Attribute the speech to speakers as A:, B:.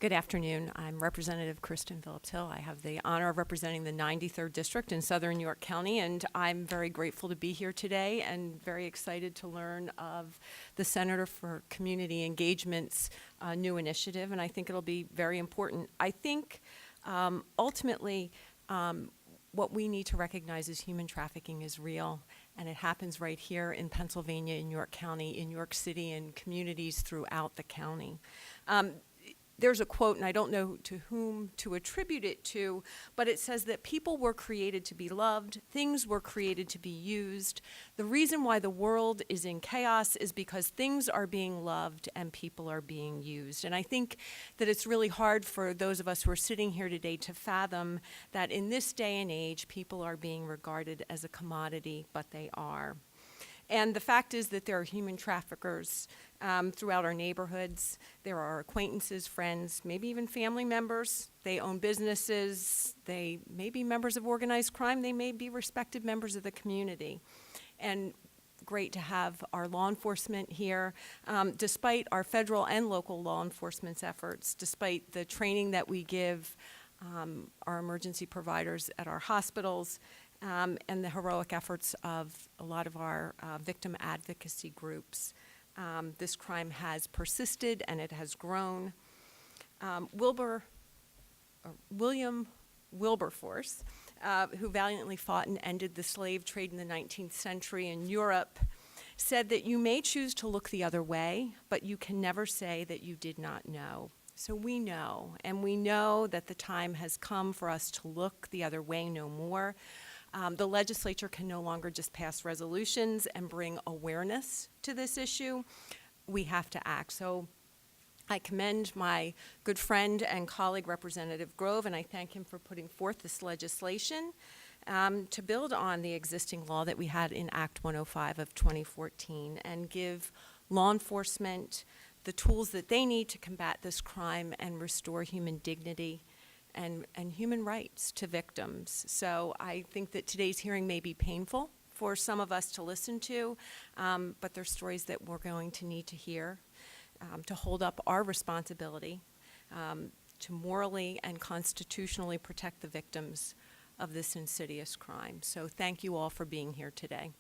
A: Good afternoon. I'm Representative Kristin Phillips-Hill. I have the honor of representing the 93rd District in Southern York County, and I'm very grateful to be here today and very excited to learn of the Senator for Community Engagement's new initiative, and I think it'll be very important. I think ultimately what we need to recognize is human trafficking is real, and it happens right here in Pennsylvania, in York County, in York City, and communities throughout the county. There's a quote, and I don't know to whom to attribute it to, but it says that people were created to be loved, things were created to be used. The reason why the world is in chaos is because things are being loved and people are being used. And I think that it's really hard for those of us who are sitting here today to fathom that in this day and age, people are being regarded as a commodity, but they are. And the fact is that there are human traffickers throughout our neighborhoods. There are acquaintances, friends, maybe even family members. They own businesses. They may be members of organized crime. They may be respected members of the community. And great to have our law enforcement here. Despite our federal and local law enforcement's efforts, despite the training that we give our emergency providers at our hospitals, and the heroic efforts of a lot of our victim advocacy groups. This crime has persisted and it has grown. William Wilberforce, who valiantly fought and ended the slave trade in the 19th century in Europe, said that you may choose to look the other way, but you can never say that you did not know. So we know, and we know that the time has come for us to look the other way no more. The legislature can no longer just pass resolutions and bring awareness to this issue. We have to act. So I commend my good friend and colleague, Representative Grove, and I thank him for putting forth this legislation to build on the existing law that we had in Act 105 of 2014 and give law enforcement the tools that they need to combat this crime and restore human dignity and human rights to victims. So I think that today's hearing may be painful for some of us to listen to, but they're stories that we're going to need to hear to hold up our responsibility to morally and constitutionally protect the victims of this insidious crime. So thank you all for being here today.